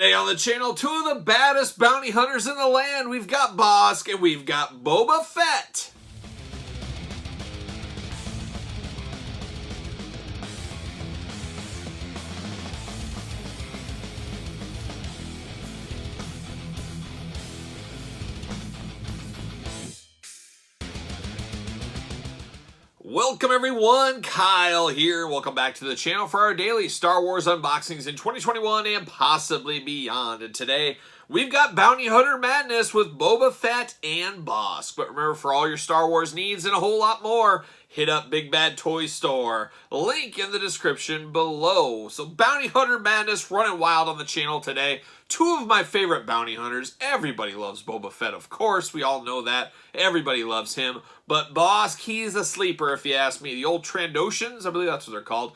Today on the channel, two of the baddest bounty hunters in the land. We've got Bossk and we've got Boba Fett. Welcome everyone, Kyle here. Welcome back to the channel for our daily Star Wars unboxings in 2021 and possibly beyond. And today, we've got Bounty Hunter Madness with Boba Fett and Bossk. But remember, for all your Star Wars needs and a whole lot more, hit up Big Bad Toy Store. Link in the description below. So Bounty Hunter Madness running wild on the channel today. Two of my favorite bounty hunters. Everybody loves Boba Fett, of course. We all know that. Everybody loves him. But Bossk, he's a sleeper, if you ask me. The old Trandoshans, I believe that's what they're called.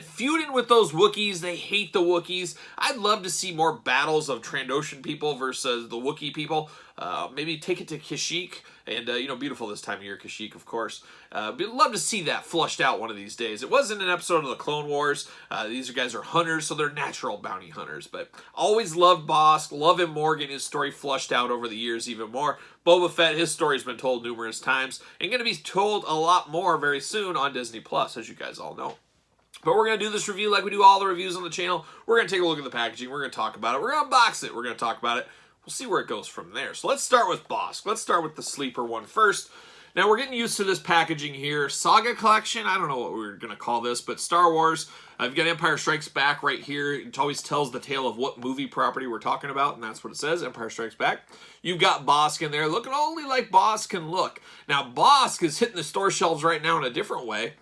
Feuding with those Wookiees. They hate the Wookiees. I'd love to see more battles of Trandoshan people versus the Wookiee people. Maybe take it to Kashyyyk. And, beautiful this time of year, Kashyyyk, of course. But love to see that flushed out one of these days. It wasn't an episode of the Clone Wars. These guys are hunters, so they're natural bounty hunters. But always loved Bossk, love him more, getting his story flushed out over the years even more. Boba Fett, his story's been told numerous times, and going to be told a lot more very soon on Disney Plus, as you guys all know. But we're going to do this review like we do all the reviews on the channel. We're going to take a look at the packaging. We're going to talk about it. We're going to unbox it. We're going to talk about it. We'll see where it goes from there. So let's start with Bossk. Let's start with the sleeper one first. Now, we're getting used to this packaging here. Saga Collection, I don't know what we're going to call this, but Star Wars. I've got Empire Strikes Back right here. It always tells the tale of what movie property we're talking about, and that's what it says, Empire Strikes Back. You've got Bossk in there, looking only like Bossk can look. Now, Bossk is hitting the store shelves right now in a different way.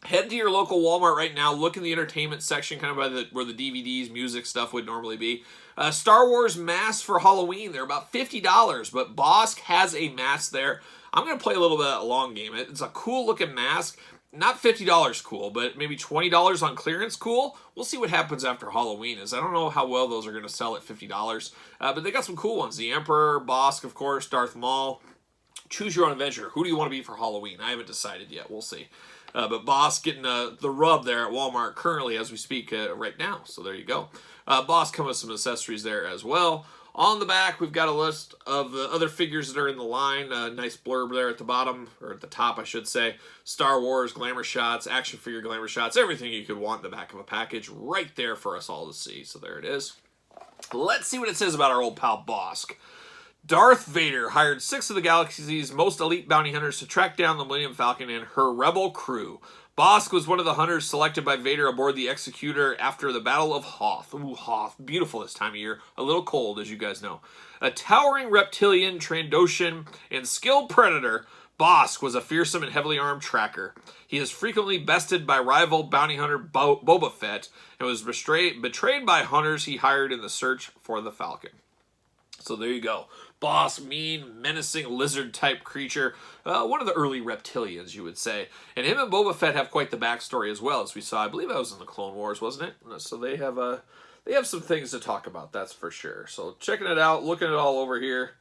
Head to your local Walmart right now. Look in the entertainment section, kind of by where the DVDs, music stuff would normally be. Star Wars masks for Halloween. They're about $50, but Bossk has a mask there. I'm going to play a little bit of that long game. It's a cool looking mask. Not $50 cool, but maybe $20 on clearance cool. We'll see what happens after Halloween. I don't know how well those are going to sell at $50. But they got some cool ones. The Emperor, Bossk, of course, Darth Maul. Choose your own adventure. Who do you want to be for Halloween? I haven't decided yet. We'll see. But Bossk getting the rub there at Walmart currently as we speak right now. So there you go. Bossk comes with some accessories there as well. On the back, we've got a list of the other figures that are in the line. Nice blurb there at the bottom, or at the top, I should say. Star Wars glamour shots, action figure glamour shots, everything you could want in the back of a package right there for us all to see. So there it is. Let's see what it says about our old pal Bossk. Darth Vader hired 6 of the galaxy's most elite bounty hunters to track down the Millennium Falcon and her rebel crew. Bossk was one of the hunters selected by Vader aboard the Executor after the Battle of Hoth. Ooh, Hoth. Beautiful this time of year. A little cold, as you guys know. A towering reptilian, Trandoshan, and skilled predator, Bossk was a fearsome and heavily armed tracker. He is frequently bested by rival bounty hunter Boba Fett and was betrayed by hunters he hired in the search for the Falcon. So there you go. Bossk, mean, menacing, lizard-type creature. One of the early reptilians, you would say. And him and Boba Fett have quite the backstory as well, as we saw. I believe that was in the Clone Wars, wasn't it? So they have some things to talk about, that's for sure. So checking it out, looking it all over here.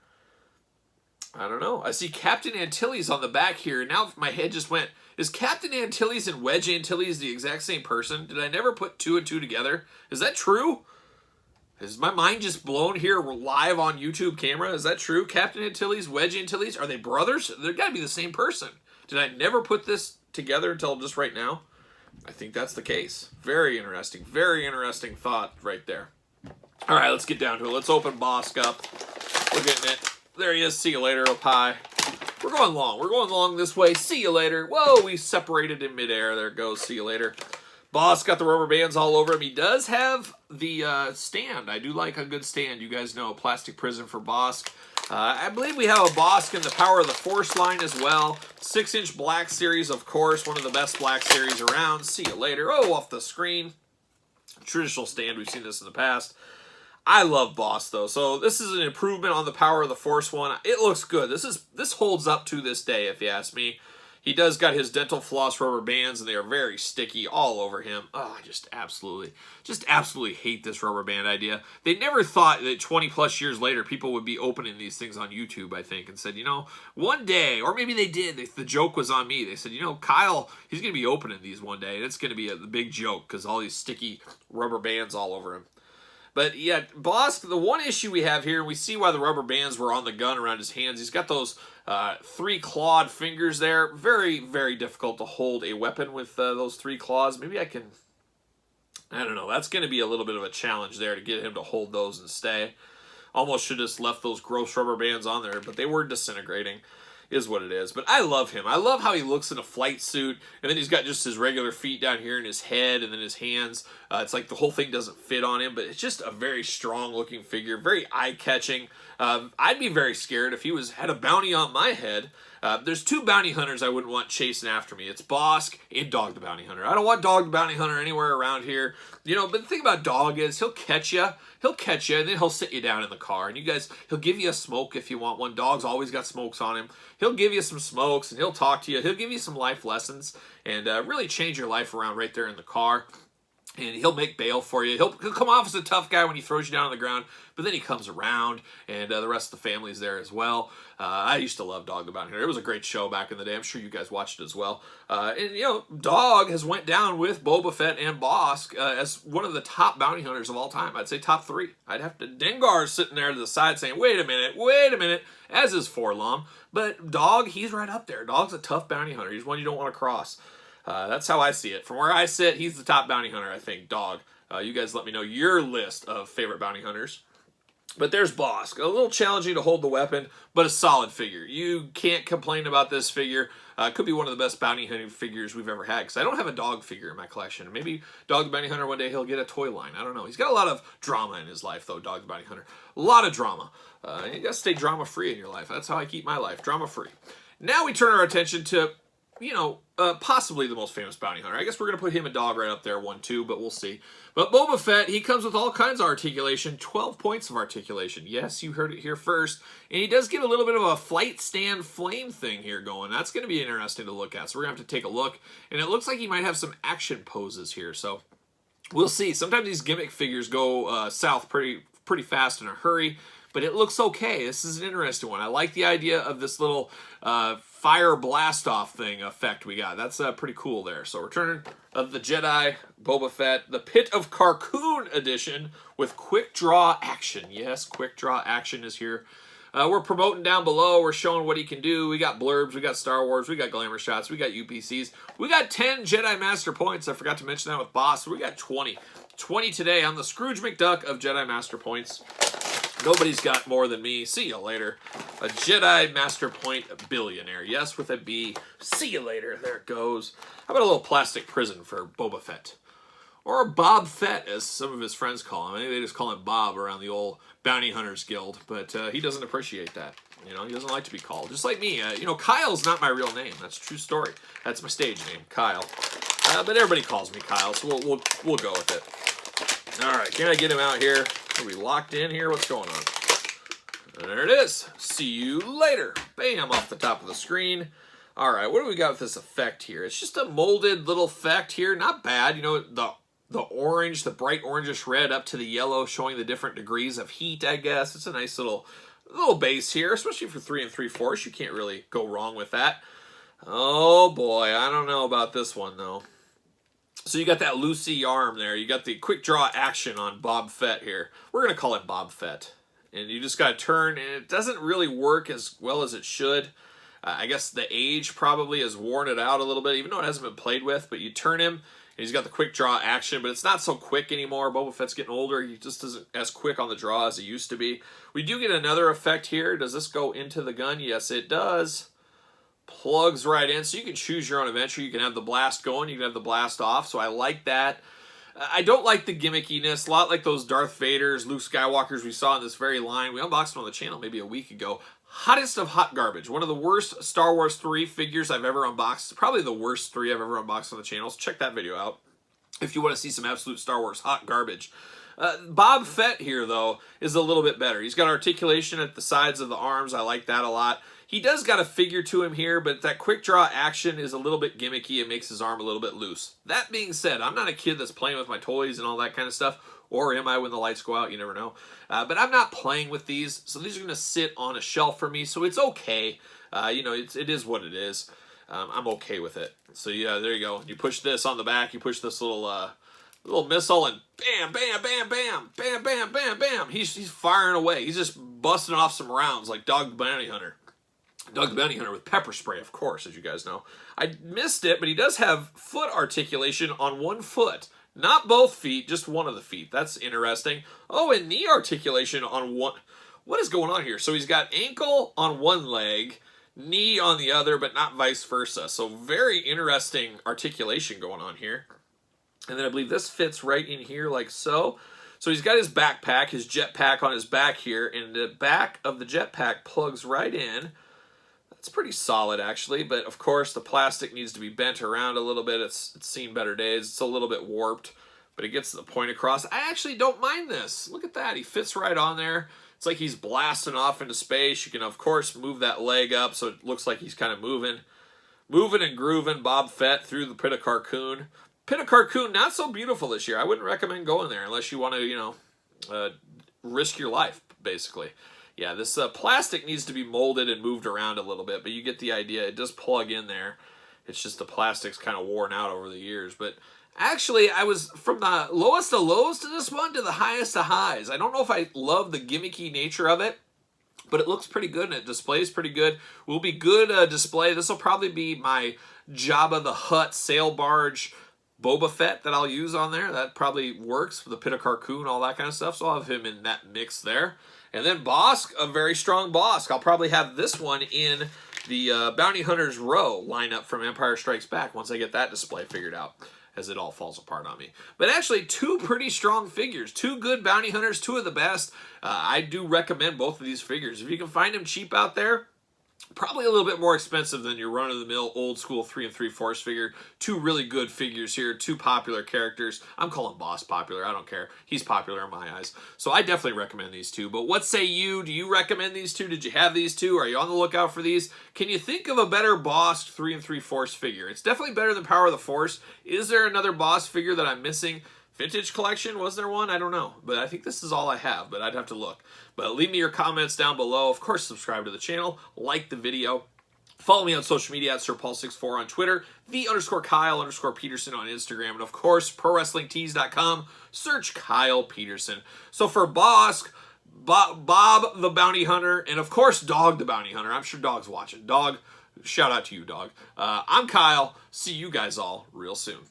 I don't know. I see Captain Antilles on the back here. Now my head just went, is Captain Antilles and Wedge Antilles the exact same person? Did I never put 2 and 2 together? Is that true? Is my mind just blown here live on YouTube camera? Is that true? Captain Antilles, Wedge Antilles, are they brothers? They've got to be the same person. Did I never put this together until just right now? I think that's the case. Very interesting thought right there. All right, let's get down to it. Let's open Bossk up. We're getting it. There he is. See you later, oh pie. We're going long. We're going long this way. See you later. Whoa, we separated in midair. There it goes. See you later. Bossk got the rubber bands all over him. He does have the stand. I do like a good stand. You guys know, plastic prison for Bossk. I believe we have a Bossk in the Power of the Force line as well. 6-inch black series, of course. One of the best black series around. See you later. Oh, off the screen. Traditional stand. We've seen this in the past. I love Bossk, though. So this is an improvement on the Power of the Force one. It looks good. This holds up to this day, if you ask me. He does got his dental floss rubber bands, and they are very sticky all over him. Oh, I just absolutely hate this rubber band idea. They never thought that 20 plus years later, people would be opening these things on YouTube, I think, and said, one day, or maybe they did. The joke was on me. They said, Kyle, he's going to be opening these one day, and it's going to be the big joke because all these sticky rubber bands all over him. But yeah, Bossk, the one issue we have here, and we see why the rubber bands were on the gun around his hands. He's got those 3 clawed fingers there. Very, very difficult to hold a weapon with those 3 claws. Maybe I don't know. That's going to be a little bit of a challenge there to get him to hold those and stay. Almost should have just left those gross rubber bands on there, but they were disintegrating. Is what it is. But I love him. I love how he looks in a flight suit, and then he's got just his regular feet down here in his head, and then his hands. It's like the whole thing doesn't fit on him, but it's just a very strong looking figure, very eye-catching. I'd be very scared if he had a bounty on my head. There's 2 bounty hunters I wouldn't want chasing after me. It's Bossk and Dog the Bounty Hunter. I don't want Dog the Bounty Hunter anywhere around here. You know, but the thing about Dog is he'll catch you. He'll catch you, and then he'll sit you down in the car. And he'll give you a smoke if you want one. Dog's always got smokes on him. He'll give you some smokes, and he'll talk to you. He'll give you some life lessons and really change your life around right there in the car. And he'll make bail for you. He'll come off as a tough guy when he throws you down on the ground, but then he comes around, and the rest of the family's there as well. I used to love Dog the Bounty Hunter. It was a great show back in the day. I'm sure you guys watched it as well. And, you know, Dog has went down with Boba Fett and Bossk as one of the top bounty hunters of all time. I'd say top 3. I'd have to... Dengar's sitting there to the side saying, wait a minute, as is Forlom. But Dog, he's right up there. Dog's a tough bounty hunter. He's one you don't want to cross. That's how I see it. From where I sit, he's the top bounty hunter, I think, Dog. You guys let me know your list of favorite bounty hunters. But there's Bossk. A little challenging to hold the weapon, but a solid figure. You can't complain about this figure. Could be one of the best bounty hunting figures we've ever had, because I don't have a dog figure in my collection. Maybe Dog the Bounty Hunter, one day he'll get a toy line. I don't know. He's got a lot of drama in his life, though, Dog the Bounty Hunter. A lot of drama. You got to stay drama-free in your life. That's how I keep my life, drama-free. Now we turn our attention to... you know, possibly the most famous bounty hunter. I guess we're going to put him and Dog right up there, 1-2, but we'll see. But Boba Fett, he comes with all kinds of articulation, 12 points of articulation. Yes, you heard it here first. And he does get a little bit of a flight stand flame thing here going. That's going to be interesting to look at. So we're going to have to take a look. And it looks like he might have some action poses here. So we'll see. Sometimes these gimmick figures go south pretty fast in a hurry. But it looks okay. This is an interesting one. I like the idea of this little fire blast-off thing effect we got. That's pretty cool there. So Return of the Jedi, Boba Fett, the Pit of Carkoon edition with quick draw action. Yes, quick draw action is here. We're promoting down below. We're showing what he can do. We got blurbs. We got Star Wars. We got glamour shots. We got UPCs. We got 10 Jedi Master points. I forgot to mention that with Bossk. We got 20. 20 today. I'm the Scrooge McDuck of Jedi Master points. Nobody's got more than me. See you later. A Jedi Master Point billionaire. Yes, with a B. See you later. There it goes. How about a little plastic prison for Boba Fett? Or Bob Fett, as some of his friends call him. I think they just call him Bob around the old Bounty Hunters Guild. But he doesn't appreciate that. You know, he doesn't like to be called. Just like me. You know, Kyle's not my real name. That's a true story. That's my stage name, Kyle. But everybody calls me Kyle, so we'll go with it. All right, can I get him out here? Are we locked in here? What's going on? There it is. See you later. Bam, off the top of the screen. All right, what do we got with this effect here? It's just a molded little effect here. Not bad. You know, the orange, the bright orangish red up to the yellow, showing the different degrees of heat, I guess. It's a nice little base here, especially for 3 3/4. You can't really go wrong with that. Oh, boy. I don't know about this one, though. So you got that loosey arm there. You got the quick draw action on Bob Fett here. We're going to call it Bob Fett. And you just got to turn, and it doesn't really work as well as it should. I guess the age probably has worn it out a little bit, even though it hasn't been played with. But you turn him, and he's got the quick draw action, but it's not so quick anymore. Boba Fett's getting older. He just isn't as quick on the draw as he used to be. We do get another effect here. Does this go into the gun? Yes, it does. Plugs right in, so you can choose your own adventure. You can have the blast going, you can have the blast off, so I like that. I don't like the gimmickiness, a lot like those Darth Vaders, Luke Skywalkers we saw in this very line. We unboxed them on the channel maybe a week ago. Hottest of hot garbage. One of the worst Star Wars 3 figures I've ever unboxed. Probably the worst 3 I've ever unboxed on the channel, so check that video out if you want to see some absolute Star Wars hot garbage. Bob Fett here, though, is a little bit better. He's got articulation at the sides of the arms. I like that a lot. He does got a figure to him here, but that quick draw action is a little bit gimmicky. It makes his arm a little bit loose. That being said, I'm not a kid that's playing with my toys and all that kind of stuff. Or am I when the lights go out? You never know. But I'm not playing with these, so these are going to sit on a shelf for me, so it's okay. You know, it is what it is. I'm okay with it. So yeah, there you go. You push this on the back. You push this little A little missile and bam, bam, bam, bam, bam, bam, bam, bam. He's firing away. He's just busting off some rounds like Dog the Bounty Hunter. Dog the Bounty Hunter with pepper spray, of course, as you guys know. I missed it, but he does have foot articulation on one foot. Not both feet, just one of the feet. That's interesting. Oh, and knee articulation on one. What is going on here? So he's got ankle on one leg, knee on the other, but not vice versa. So very interesting articulation going on here. And then I believe this fits right in here like so. So he's got his backpack, his jetpack on his back here, and the back of the jetpack plugs right in. That's pretty solid, actually, but of course the plastic needs to be bent around a little bit. It's seen better days. It's a little bit warped, but it gets the point across. I actually don't mind this. Look at that. He fits right on there. It's like he's blasting off into space. You can, of course, move that leg up so it looks like he's kind of moving and grooving Boba Fett through the pit of Carcoon. Pit of Carcoon, not so beautiful this year. I wouldn't recommend going there unless you want to, risk your life, basically. Yeah, this plastic needs to be molded and moved around a little bit, but you get the idea. It does plug in there. It's just the plastic's kind of worn out over the years. But actually, I was from the lowest of lows to this one to the highest of highs. I don't know if I love the gimmicky nature of it, but it looks pretty good and it displays pretty good. Will be good display. This will probably be my Jabba the Hutt sail barge Boba Fett that I'll use on there. That probably works for the Pit of Carcoon, all that kind of stuff. So I'll have him in that mix there. And then Bossk, a very strong Bossk. I'll probably have this one in the Bounty Hunters row lineup from Empire Strikes Back once I get that display figured out, as it all falls apart on me. But actually, two pretty strong figures. Two good Bounty Hunters, two of the best. I do recommend both of these figures. If you can find them cheap out there, probably a little bit more expensive than your run-of-the-mill old-school 3 3/4 figure. Two really good figures here, two popular characters. I'm calling Bossk popular. I don't care. He's popular in my eyes. So I definitely recommend these two. But what say you? Do you recommend these two? Did you have these two? Are you on the lookout for these? Can you think of a better Bossk 3 3/4 figure? It's definitely better than Power of the Force. Is there another Bossk figure that I'm missing? Vintage collection, was there one? I don't know, but I think this is all I have, but I'd have to look. But leave me your comments down below. Of course, subscribe to the channel, like the video. Follow me on social media at SirPaul64 on Twitter, _Kyle_Peterson on Instagram, and of course, ProWrestlingTees.com. Search Kyle Peterson. So for Bossk, Bob the Bounty Hunter, and of course, Dog the Bounty Hunter. I'm sure Dog's watching. Dog, shout out to you, Dog. I'm Kyle. See you guys all real soon.